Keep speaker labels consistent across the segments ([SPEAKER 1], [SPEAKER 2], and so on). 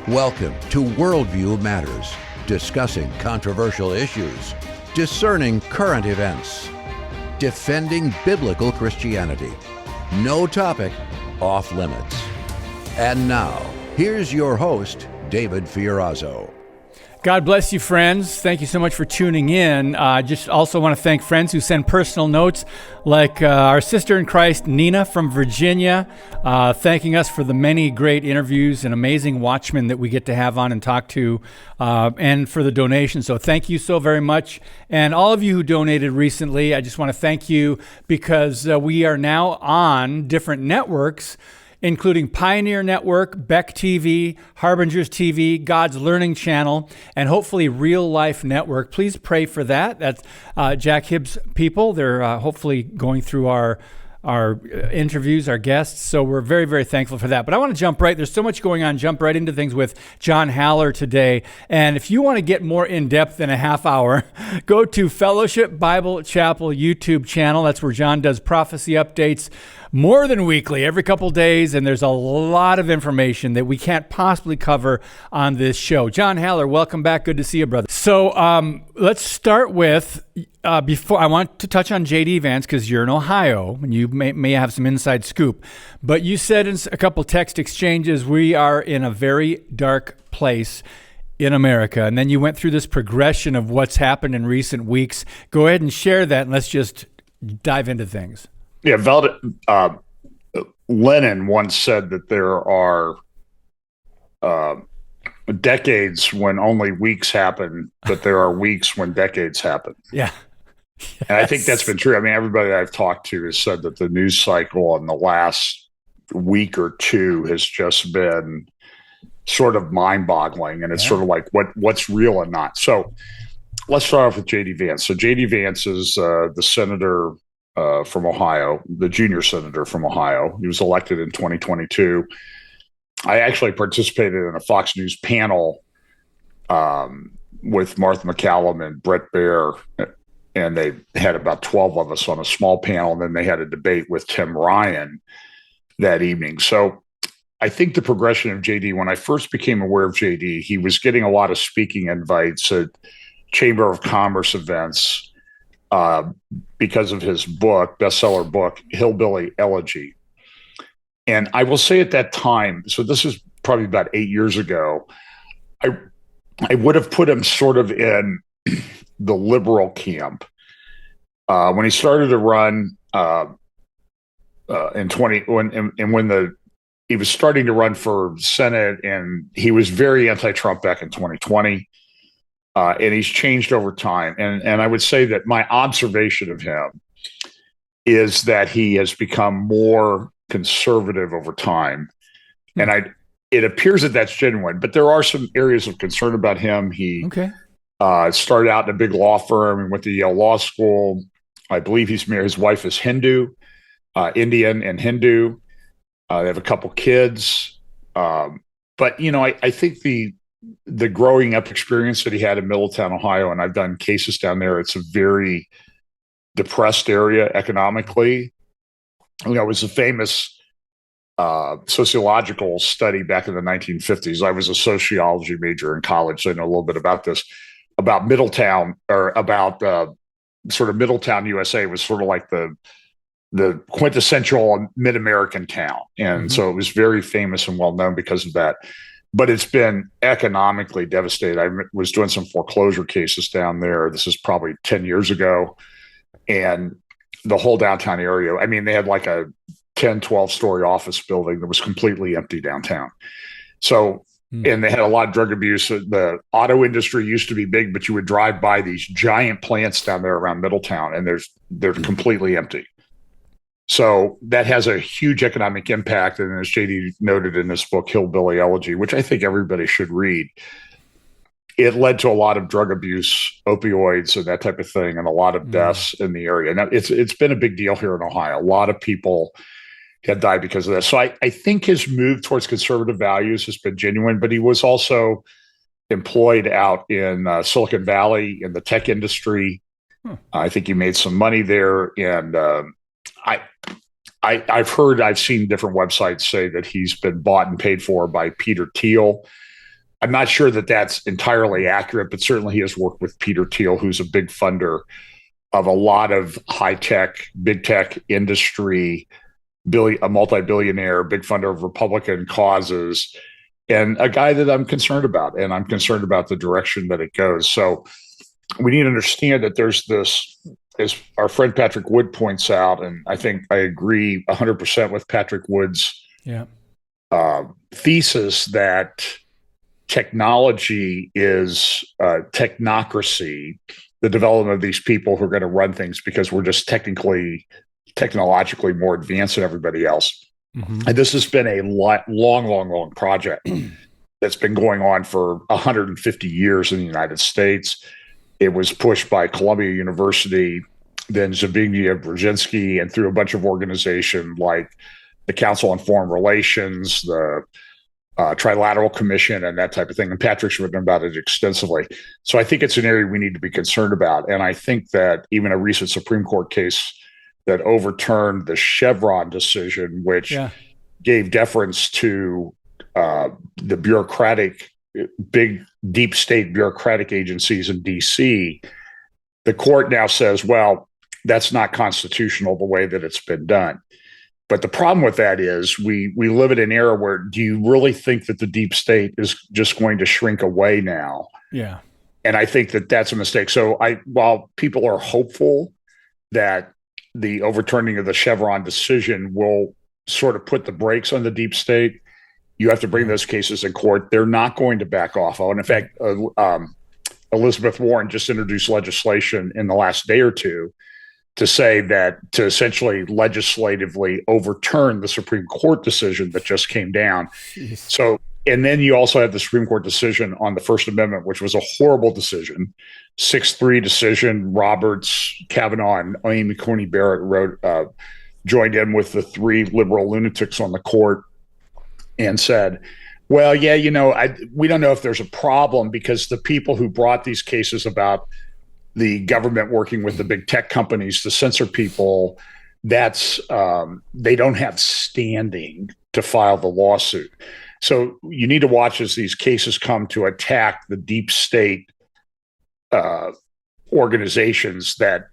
[SPEAKER 1] Welcome to Worldview Matters, discussing controversial issues, discerning current events, defending biblical Christianity. No topic off limits. And now, here's your host, David Fiorazzo.
[SPEAKER 2] God bless you, friends. Thank you so much for tuning in. I just also want to thank friends who send personal notes, like our sister in Christ, Nina from Virginia, thanking us for the many great interviews and amazing watchmen that we get to have on and talk to, and for the donation. So thank you so very much. And all of you who donated recently, I just want to thank you because we are now on different networks, including Pioneer Network, Beck TV, Harbingers TV, God's Learning Channel, and hopefully Real Life Network. Please pray for that. That's Jack Hibbs' people. They're hopefully going through our interviews, our guests. So we're very, very thankful for that. But I want to there's so much going on, jump right into things with John Haller today. And if you want to get more in-depth than a half hour, go to Fellowship Bible Chapel YouTube channel. That's where John does prophecy updates more than weekly, every couple days, and there's a lot of information that we can't possibly cover on this show. John Haller, welcome back. Good to see you, brother. So let's start with, before I want to touch on J.D. Vance, because you're in Ohio, and you may have some inside scoop. But you said in a couple text exchanges, we are in a very dark place in America. And then you went through this progression of what's happened in recent weeks. Go ahead and share that, and let's just dive into things.
[SPEAKER 3] Yeah, Lenin once said that there are decades when only weeks happen, but there are weeks when decades happen.
[SPEAKER 2] Yeah. Yes.
[SPEAKER 3] And I think that's been true. I mean, everybody I've talked to has said that the news cycle in the last week or two has just been sort of mind-boggling, and it's sort of like what's real and not. So let's start off with J.D. Vance. So J.D. Vance is the senator from Ohio, the junior senator from Ohio. He was elected in 2022. I actually participated in a Fox News panel with Martha McCallum and Brett Baer, and they had about 12 of us on a small panel, and then they had a debate with Tim Ryan that evening. So I think the progression of JD, when I first became aware of JD, he was getting a lot of speaking invites at Chamber of Commerce events, because of his book, bestseller book, Hillbilly Elegy. And I will say at that time, so this is probably about 8 years ago, I would have put him sort of in the liberal camp. When he started to run he was starting to run for Senate, and he was very anti-Trump back in 2020. And he's changed over time. And I would say that my observation of him is that he has become more conservative over time. And it appears that that's genuine, but there are some areas of concern about him. He started out in a big law firm and went to Yale Law School. I believe he's married. His wife is Hindu, Indian and Hindu. They have a couple kids. But, I think the growing up experience that he had in Middletown, Ohio, and I've done cases down there, it's a very depressed area economically. It was a famous sociological study back in the 1950s. I was a sociology major in college, so I know a little bit about this, about Middletown, or about sort of Middletown, USA was sort of like the quintessential mid-American town. And so it was very famous and well known because of that. But it's been economically devastated. I was doing some foreclosure cases down there. This is probably 10 years ago. And the whole downtown area, I mean, they had like a 10, 12-story office building that was completely empty downtown. So, and they had a lot of drug abuse. The auto industry used to be big, but you would drive by these giant plants down there around Middletown, and they're completely empty. So that has a huge economic impact. And as JD noted in this book, Hillbilly Elegy, which I think everybody should read, it led to a lot of drug abuse, opioids, and that type of thing, and a lot of deaths in the area. Now, it's been a big deal here in Ohio. A lot of people have died because of this. So I think his move towards conservative values has been genuine, but he was also employed out in Silicon Valley in the tech industry. I think he made some money there. And I've seen different websites say that he's been bought and paid for by Peter Thiel, I'm not sure that that's entirely accurate, but certainly he has worked with Peter Thiel, who's a big funder of a lot of high tech, big tech industry, a multi-billionaire, big funder of Republican causes, and a guy that I'm concerned about. And I'm concerned about the direction that it goes. So we need to understand that there's this, as our friend Patrick Wood points out, and I think I agree 100% with Patrick Wood's thesis that technology is technocracy, the development of these people who are going to run things because we're just technologically more advanced than everybody else. Mm-hmm. And this has been a long project that's been going on for 150 years in the United States. It was pushed by Columbia University, then Zbigniew Brzezinski, and through a bunch of organizations like the Council on Foreign Relations, the Trilateral Commission, and that type of thing. And Patrick's written about it extensively. So I think it's an area we need to be concerned about. And I think that even a recent Supreme Court case that overturned the Chevron decision, which gave deference to the bureaucratic, big, deep state bureaucratic agencies in D.C., the court now says, well, that's not constitutional the way that it's been done. But the problem with that is we live in an era where, do you really think that the deep state is just going to shrink away now?
[SPEAKER 2] Yeah.
[SPEAKER 3] And I think that that's a mistake. So while people are hopeful that the overturning of the Chevron decision will sort of put the brakes on the deep state, you have to bring those cases in court. They're not going to back off. And in fact, Elizabeth Warren just introduced legislation in the last day or two to say that, to essentially legislatively overturn the Supreme Court decision that just came down. Jeez. So, and then you also have the Supreme Court decision on the First Amendment, which was a horrible decision, 6-3 decision. Roberts, Kavanaugh, and Amy Coney Barrett joined in with the 3 liberal lunatics on the court and said, well, yeah, we don't know if there's a problem because the people who brought these cases about the government working with the big tech companies to censor people, they don't have standing to file the lawsuit. So you need to watch as these cases come to attack the deep state organizations that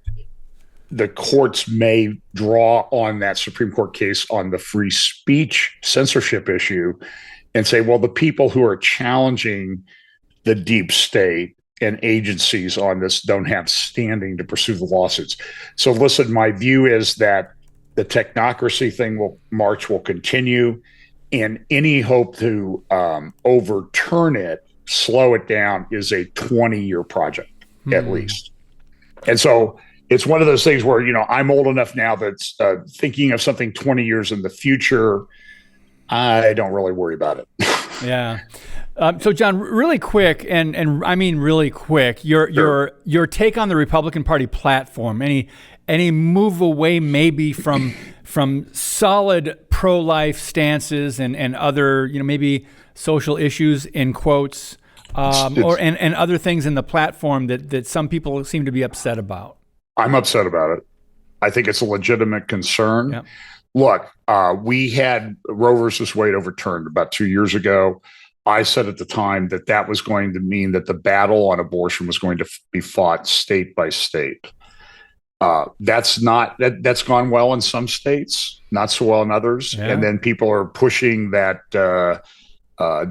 [SPEAKER 3] the courts may draw on that Supreme Court case on the free speech censorship issue and say, well, the people who are challenging the deep state and agencies on this don't have standing to pursue the lawsuits. So listen, my view is that the technocracy thing will continue, and any hope to overturn it, slow it down, is a 20-year project at least. And so it's one of those things where, I'm old enough now that's thinking of something 20 years in the future, I don't really worry about it.
[SPEAKER 2] Yeah. So, John, really quick, and I mean really quick, your take on the Republican Party platform. Any move away maybe from solid pro-life stances and other maybe social issues in quotes, and other things in the platform that some people seem to be upset about.
[SPEAKER 3] I'm upset about it. I think it's a legitimate concern.
[SPEAKER 2] Yep.
[SPEAKER 3] Look, we had Roe versus Wade overturned about 2 years ago. I said at the time that was going to mean that the battle on abortion was going to be fought state by state. That's gone well in some states, not so well in others. Yeah. And then people are pushing that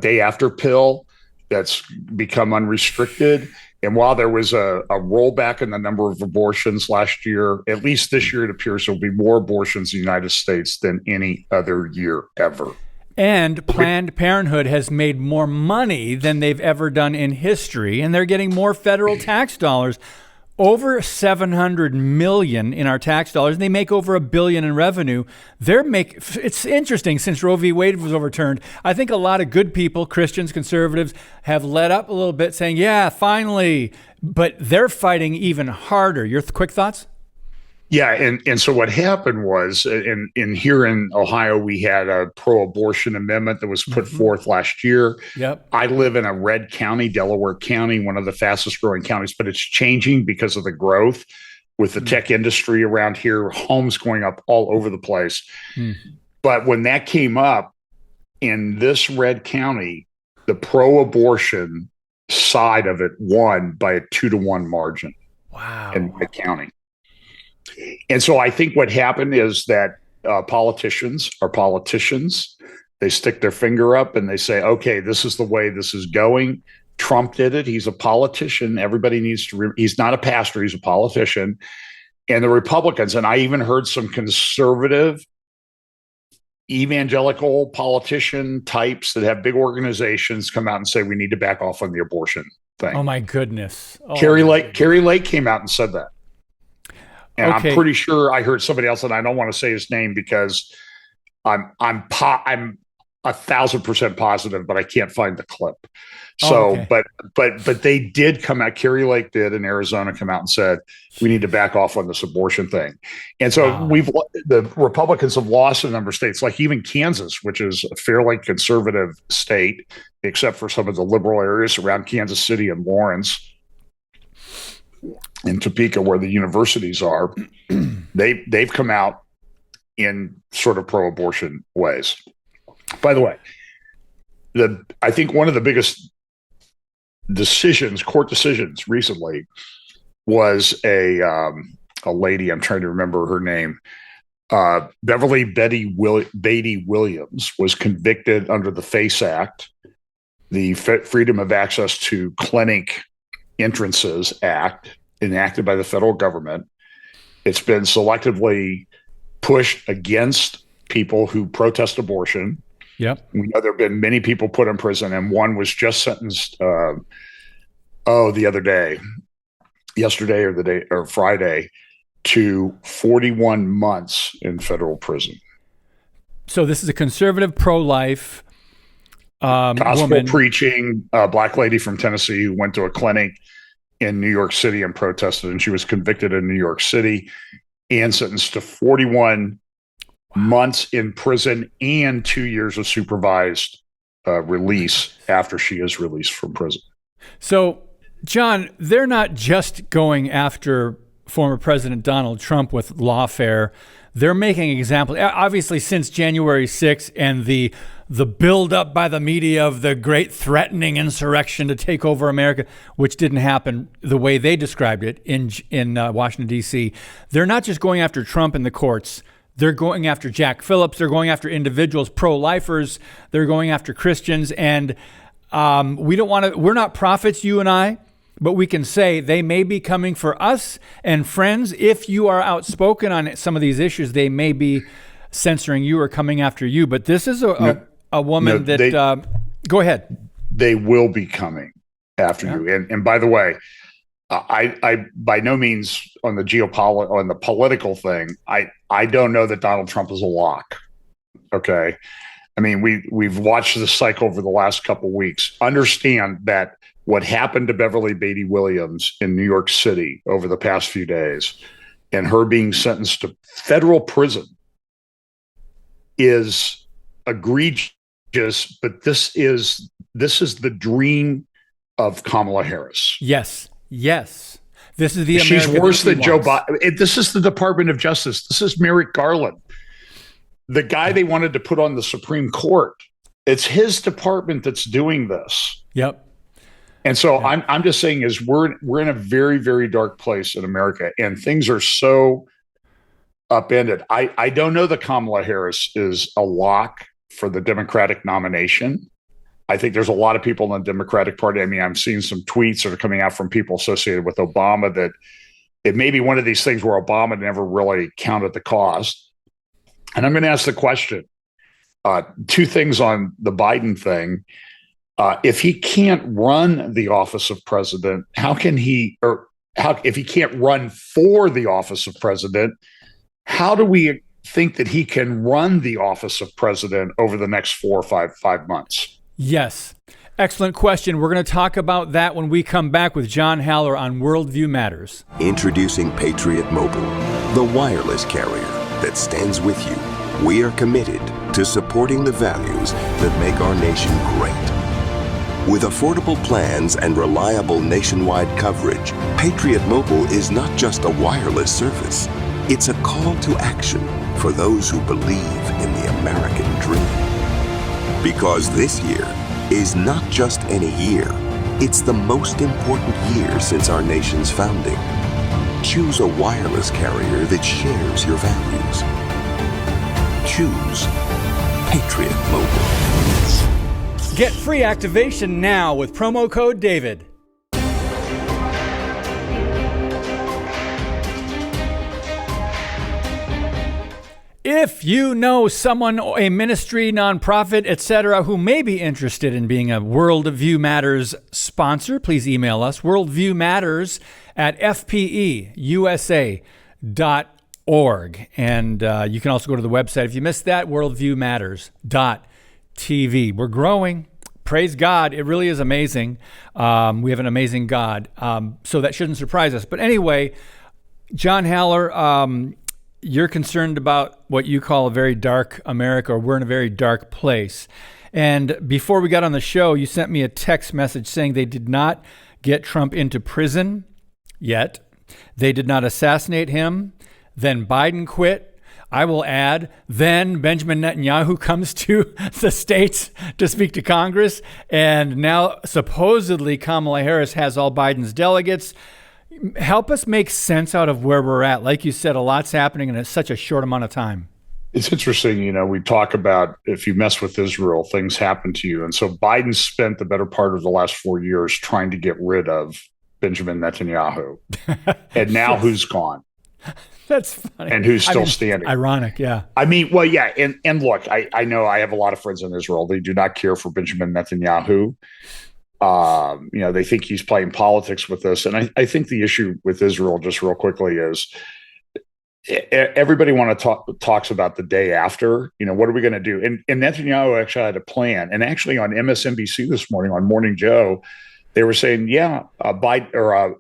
[SPEAKER 3] day after pill that's become unrestricted. And while there was a rollback in the number of abortions last year, at least this year it appears there will be more abortions in the United States than any other year ever.
[SPEAKER 2] And Planned Parenthood has made more money than they've ever done in history, and they're getting more federal tax dollars, over $700 million in our tax dollars, and they make over $1 billion in revenue. It's interesting, since Roe v. Wade was overturned, I think a lot of good people, Christians, conservatives, have let up a little bit, saying, yeah, finally, but they're fighting even harder. Your quick thoughts?
[SPEAKER 3] Yeah, and so what happened was, in here in Ohio, we had a pro-abortion amendment that was put forth last year.
[SPEAKER 2] Yep.
[SPEAKER 3] I live in a red county, Delaware County, one of the fastest growing counties, but it's changing because of the growth with the tech industry around here, homes going up all over the place. But when that came up in this red county, the pro-abortion side of it won by a 2-to-1 margin.
[SPEAKER 2] Wow.
[SPEAKER 3] In my county. And so I think what happened is that politicians are politicians. They stick their finger up and they say, okay, this is the way this is going. Trump did it. He's a politician. Everybody needs to, he's not a pastor. He's a politician. And the Republicans, and I even heard some conservative evangelical politician types that have big organizations come out and say, we need to back off on the abortion thing.
[SPEAKER 2] Oh my goodness.
[SPEAKER 3] Carrie Lake came out and said that. And
[SPEAKER 2] okay.
[SPEAKER 3] I'm pretty sure I heard somebody else, and I don't want to say his name because I'm 1,000% positive, but I can't find the clip. So,
[SPEAKER 2] okay.
[SPEAKER 3] but they did come out. Carrie Lake did in Arizona come out and said we need to back off on this abortion thing. And so the Republicans have lost a number of states, like even Kansas, which is a fairly conservative state, except for some of the liberal areas around Kansas City and Lawrence and Topeka, where the universities are. They've come out in sort of pro-abortion ways. By the way, I think one of the biggest court decisions recently was a lady, I'm trying to remember her name, Beverly Beatty Williams was convicted under the FACE Act, the Freedom of Access to Clinic Entrances Act, enacted by the federal government. It's been selectively pushed against people who protest abortion.
[SPEAKER 2] Yep.
[SPEAKER 3] We know there have been many people put in prison, and one was just sentenced the other day, yesterday or Friday, to 41 months in federal prison.
[SPEAKER 2] So this is a conservative pro-life
[SPEAKER 3] gospel
[SPEAKER 2] woman
[SPEAKER 3] preaching black lady from Tennessee who went to a clinic in New York City and protested, and she was convicted in New York City and sentenced to 41 months in prison and 2 years of supervised release after she is released from prison.
[SPEAKER 2] So, John, they're not just going after former President Donald Trump with Lawfare. They're making examples. Obviously, since January 6th and the build-up by the media of the great threatening insurrection to take over America, which didn't happen the way they described it in Washington, D.C., they're not just going after Trump in the courts. They're going after Jack Phillips. They're going after individuals, pro-lifers. They're going after Christians. And we're not prophets, you and I, but we can say they may be coming for us and friends. If you are outspoken on some of these issues, they may be censoring you or coming after you. But this is a woman go ahead.
[SPEAKER 3] They will be coming after you. And by the way, I by no means on the political thing, I don't know that Donald Trump is a lock. Okay. I mean, we've watched this cycle over the last couple of weeks. Understand that what happened to Beverly Beatty Williams in New York City over the past few days and her being sentenced to federal prison is egregious, but this is the dream of Kamala Harris.
[SPEAKER 2] Yes. This is the America.
[SPEAKER 3] She's worse than Joe Biden. This is the Department of Justice. This is Merrick Garland, the guy they wanted to put on the Supreme Court. It's his department that's doing this.
[SPEAKER 2] Yep.
[SPEAKER 3] And so I'm just saying is we're in a very, very dark place in America, and things are so upended. I don't know that Kamala Harris is a lock for the Democratic nomination. I think there's a lot of people in the Democratic Party. I mean, I'm seeing some tweets that are coming out from people associated with Obama that it may be one of these things where Obama never really counted the cost. And I'm going to ask the question, two things on the Biden thing. If he can't run the office of president, if he can't run for the office of president, how do we think that he can run the office of president over the next 4 or 5 months?
[SPEAKER 2] Yes. Excellent question. We're going to talk about that when we come back with John Haller on Worldview Matters.
[SPEAKER 4] Introducing Patriot Mobile, the wireless carrier that stands with you. We are committed to supporting the values that make our nation great. With affordable plans and reliable nationwide coverage, Patriot Mobile is not just a wireless service. It's a call to action for those who believe in the American dream. Because this year, is not just any year, it's the most important year since our nation's founding. Choose a wireless carrier that shares your values. Choose Patriot Mobile.
[SPEAKER 2] Get free activation now with promo code DAVID. If you know someone, a ministry, nonprofit, etc., who may be interested in being a Worldview Matters sponsor, please email us, worldviewmatters@fpeusa.org. And you can also go to the website, if you missed that, worldviewmatters.tv. We're growing. Praise God. It really is amazing. We have an amazing God. So that shouldn't surprise us. But anyway, John Haller, you're concerned about what you call a very dark America, or we're in a very dark place. And before we got on the show, you sent me a text message saying they did not get Trump into prison yet. They did not assassinate him. Then Biden quit. I will add, then Benjamin Netanyahu comes to the States to speak to Congress. And now supposedly Kamala Harris has all Biden's delegates. Help us make sense out of where we're at. Like you said, a lot's happening in such a short amount of time.
[SPEAKER 3] It's interesting, we talk about if you mess with Israel, things happen to you. And so Biden spent the better part of the last 4 years trying to get rid of Benjamin Netanyahu. And now who's gone?
[SPEAKER 2] That's funny.
[SPEAKER 3] And who's still standing?
[SPEAKER 2] Ironic, yeah.
[SPEAKER 3] Well, yeah. And look, I know I have a lot of friends in Israel. They do not care for Benjamin Netanyahu. They think he's playing politics with this. And I think the issue with Israel, just real quickly, is everybody talks about the day after. What are we going to do? And Netanyahu actually had a plan. And actually on MSNBC this morning, on Morning Joe, they were saying, Netanyahu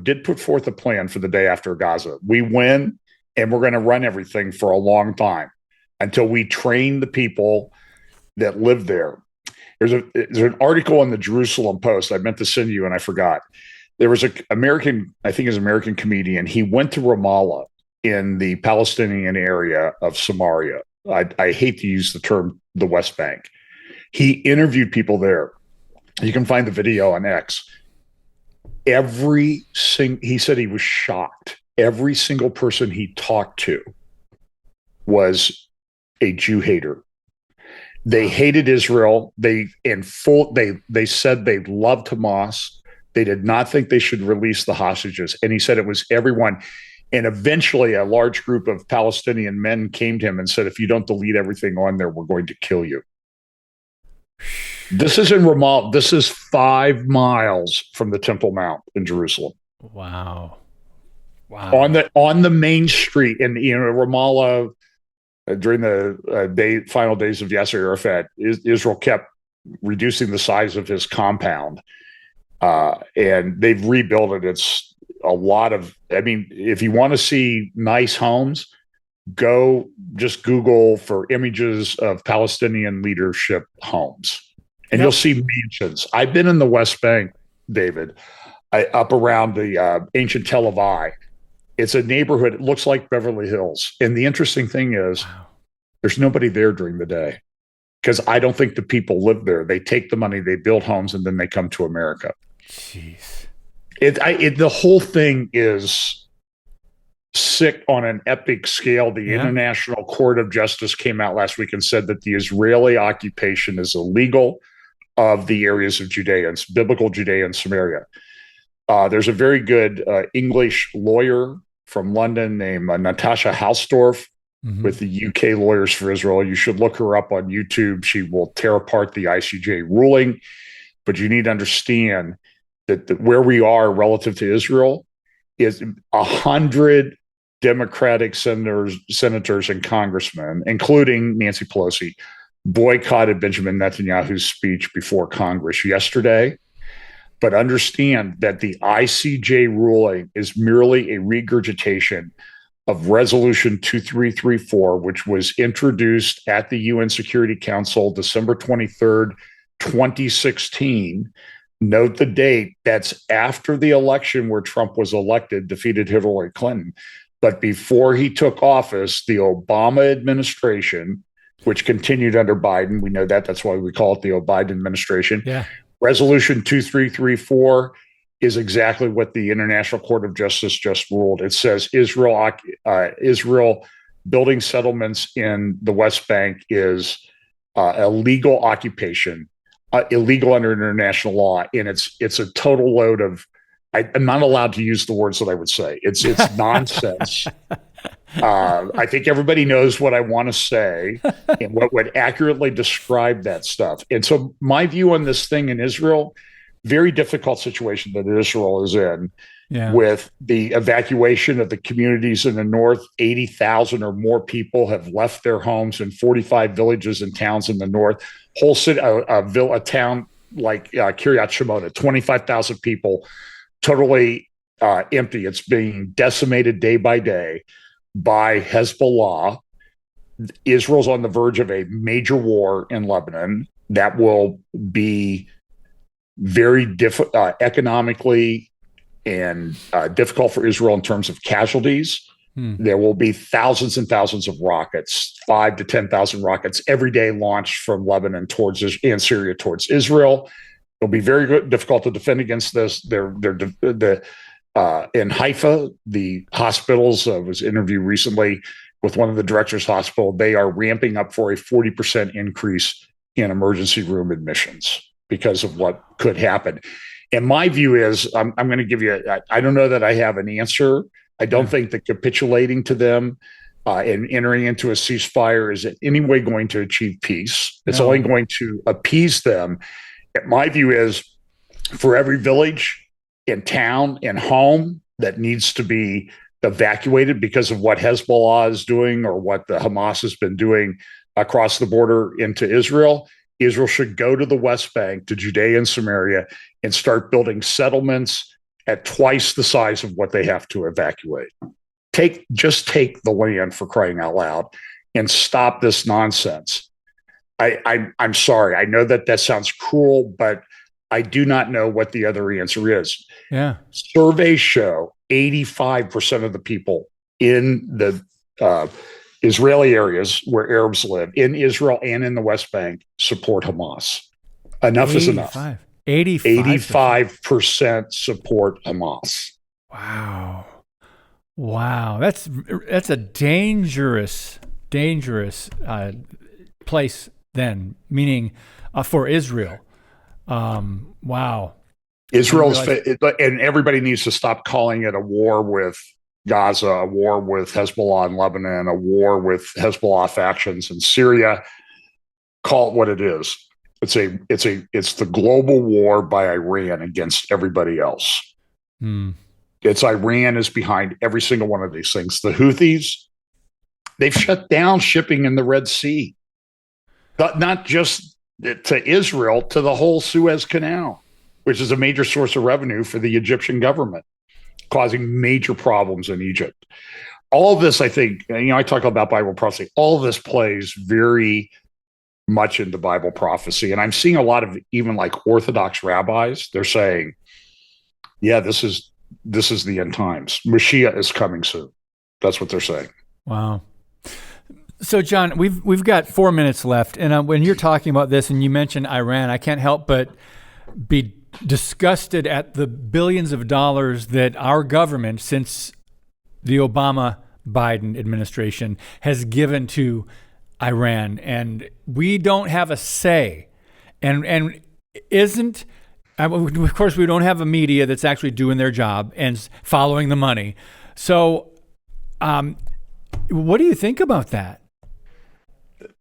[SPEAKER 3] did put forth a plan for the day after Gaza. We win, and we're going to run everything for a long time until we train the people that live there. There's an article in the Jerusalem Post I meant to send you, and I forgot. There was an American comedian. He went to Ramallah in the Palestinian area of Samaria. I hate to use the term the West Bank. He interviewed people there. You can find the video on X. He said he was shocked. Every single person he talked to was a Jew hater. They hated Israel. They said they loved Hamas. They did not think they should release the hostages. And he said it was everyone. And eventually a large group of Palestinian men came to him and said, if you don't delete everything on there, we're going to kill you. This is in Ramallah. This is 5 miles from the Temple Mount in Jerusalem.
[SPEAKER 2] Wow.
[SPEAKER 3] On the main street in Ramallah. During the final days of Yasser Arafat, Israel kept reducing the size of his compound, and they've rebuilt it. It's a lot of. If you want to see nice homes, just Google for images of Palestinian leadership homes, and you'll see mansions. I've been in the West Bank, David, up around the ancient Tel Aviv. It's a neighborhood. It looks like Beverly Hills. And the interesting thing is there's nobody there during the day because I don't think the people live there. They take the money, they build homes, and then they come to America.
[SPEAKER 2] Jeez.
[SPEAKER 3] The whole thing is sick on an epic scale. The International Court of Justice came out last week and said that the Israeli occupation is illegal of the areas of Judea, biblical Judea and Samaria. There's a very good English lawyer from London named Natasha Halsdorf with the UK Lawyers for Israel. You should look her up on YouTube. She will tear apart the ICJ ruling. But you need to understand that where we are relative to Israel is 100 Democratic senators and congressmen, including Nancy Pelosi, boycotted Benjamin Netanyahu's speech before Congress yesterday. But understand that the ICJ ruling is merely a regurgitation of Resolution 2334, which was introduced at the UN Security Council December 23rd, 2016. Note the date. That's after the election where Trump was elected, defeated Hillary Clinton. But before he took office, the Obama administration which continued under Biden. We know that. That's why we call it the Biden administration.
[SPEAKER 2] Yeah.
[SPEAKER 3] Resolution 2334 is exactly what the International Court of Justice just ruled. It says Israel building settlements in the West Bank is a legal occupation, illegal under international law, and it's a total load of. I'm not allowed to use the words that I would say. It's nonsense. I think everybody knows what I want to say and what would accurately describe that stuff. And so my view on this thing in Israel, very difficult situation that Israel is in with the evacuation of the communities in the north. 80,000 or more people have left their homes in 45 villages and towns in the north. Whole city, a town like Kiryat Shemona, 25,000 people, totally empty. It's being decimated day by day by Hezbollah. Israel's on the verge of a major war in Lebanon that will be very economically and difficult for Israel in terms of casualties. There will be thousands and thousands of rockets, 5 to 10,000 rockets every day launched from Lebanon and Syria towards Israel. It'll be very difficult to defend against this. In Haifa, the hospitals, was interviewed recently with one of the directors of the hospital. They are ramping up for a 40% increase in emergency room admissions because of what could happen. And my view is, I'm going to give you, I don't know that I have an answer. I don't think that capitulating to them and entering into a ceasefire is in any way going to achieve peace. It's only going to appease them. My view is, for every village and town and home that needs to be evacuated because of what Hezbollah is doing or what the Hamas has been doing across the border into Israel, Israel should go to the West Bank, to Judea and Samaria, and start building settlements at twice the size of what they have to evacuate. Just take the land, for crying out loud, and stop this nonsense. I'm sorry. I know that sounds cruel, but I do not know what the other answer is.
[SPEAKER 2] Yeah.
[SPEAKER 3] Surveys show 85% of the people in the Israeli areas where Arabs live, in Israel and in the West Bank, support Hamas. Enough is enough. 85% support Hamas.
[SPEAKER 2] Wow. That's a dangerous place then, meaning for Israel. Wow.
[SPEAKER 3] Israel's, and everybody needs to stop calling it a war with Gaza, a war with Hezbollah in Lebanon, a war with Hezbollah factions in Syria. Call it what it is. It's the global war by Iran against everybody else. It's Iran is behind every single one of these things. The Houthis, they've shut down shipping in the Red Sea, but not just to Israel, to the whole Suez Canal, which is a major source of revenue for the Egyptian government, causing major problems in Egypt. All of this, I think, I talk about Bible prophecy. All of this plays very much into Bible prophecy. And I'm seeing a lot of even like Orthodox rabbis, they're saying, yeah, this is the end times. Mashiach is coming soon. That's what they're saying.
[SPEAKER 2] Wow. So, John, we've got 4 minutes left, and when you're talking about this, and you mentioned Iran, I can't help but be disgusted at the billions of dollars that our government, since the Obama-Biden administration, has given to Iran, and we don't have a say. And of course, we don't have a media that's actually doing their job and following the money. So, what do you think about that?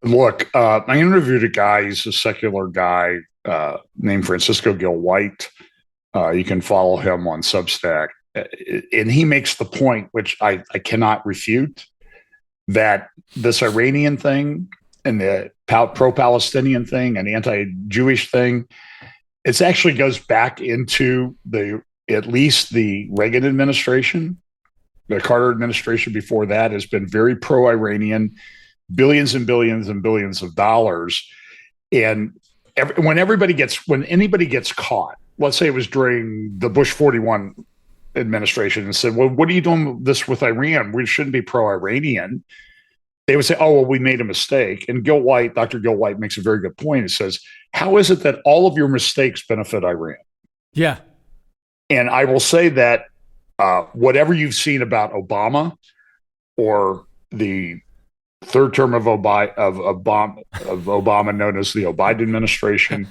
[SPEAKER 3] Look, I interviewed a guy. He's a secular guy named Francisco Gil White. You can follow him on Substack. And he makes the point, which I cannot refute, that this Iranian thing and the pro-Palestinian thing and anti-Jewish thing, it actually goes back into at least the Reagan administration. The Carter administration before that has been very pro-Iranian, billions and billions and billions of dollars. And when anybody gets caught, let's say it was during the Bush 41 administration, and said, well, what are you doing this with Iran? We shouldn't be pro-Iranian. they would say, oh, well, we made a mistake. And Dr. Gil White makes a very good point. It says, how is it that all of your mistakes benefit Iran?
[SPEAKER 2] Yeah.
[SPEAKER 3] And I will say that whatever you've seen about Obama or the third term of Obama, known as the Biden administration,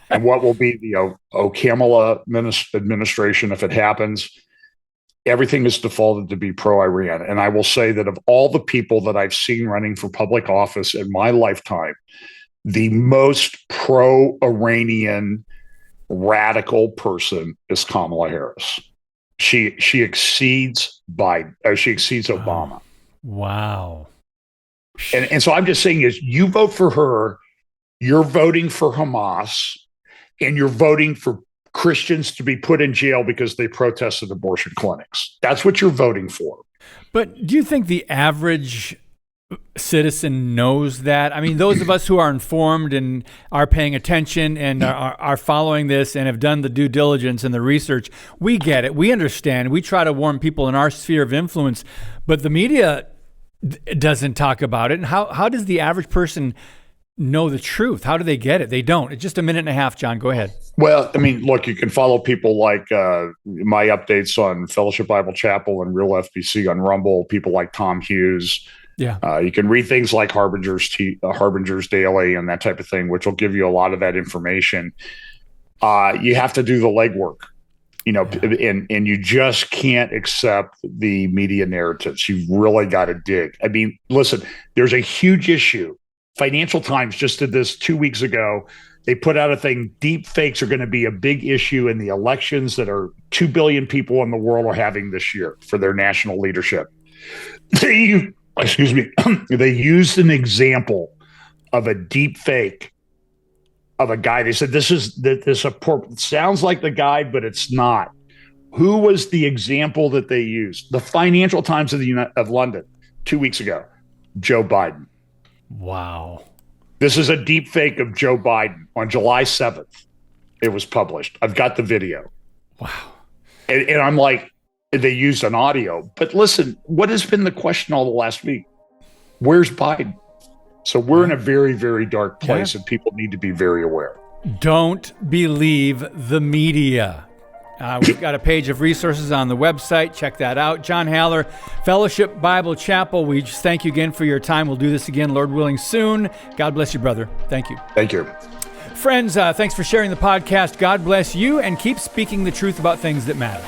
[SPEAKER 3] and what will be the Kamala administration if it happens, everything is defaulted to be pro-Iran. And I will say that of all the people that I've seen running for public office in my lifetime, the most pro-Iranian radical person is Kamala Harris. She exceeds Biden. She exceeds Obama.
[SPEAKER 2] Wow.
[SPEAKER 3] And so I'm just saying is you vote for her, you're voting for Hamas, and you're voting for Christians to be put in jail because they protested abortion clinics. That's what you're voting for.
[SPEAKER 2] But do you think the average citizen knows that? I mean, those of us who are informed and are paying attention and are following this and have done the due diligence and the research, we get it. We understand. We try to warn people in our sphere of influence, but the media doesn't talk about it. And how does the average person know the truth? How do they get it? They don't. It's just a minute and a half, John. Go ahead.
[SPEAKER 3] Well, I mean, look, you can follow people like my updates on Fellowship Bible Chapel and Real FBC on Rumble, people like Tom Hughes.
[SPEAKER 2] Yeah.
[SPEAKER 3] You can read things like Harbinger's Daily and that type of thing, which will give you a lot of that information. You have to do the legwork, and you just can't accept the media narratives. You've really got to dig. I mean, listen, there's a huge issue. Financial Times just did this 2 weeks ago. They put out a thing, deep fakes are going to be a big issue in the elections that are 2 billion people in the world are having this year for their national leadership. They used an example of a deep fake of a guy. They said, this sounds like the guy, but it's not. Who was the example that they used? The Financial Times of London 2 weeks ago, Joe Biden.
[SPEAKER 2] Wow.
[SPEAKER 3] This is a deep fake of Joe Biden on July 7th. It was published. I've got the video.
[SPEAKER 2] Wow.
[SPEAKER 3] And I'm like, they used an audio. But listen, what has been the question all the last week? Where's Biden? So we're in a very, very dark place, and people need to be very aware.
[SPEAKER 2] Don't believe the media. We've got a page of resources on the website. Check that out. John Haller, Fellowship Bible Chapel. We just thank you again for your time. We'll do this again, Lord willing, soon. God bless you, brother. Thank you.
[SPEAKER 3] Thank you.
[SPEAKER 2] Friends, thanks for sharing the podcast. God bless you, and keep speaking the truth about things that matter.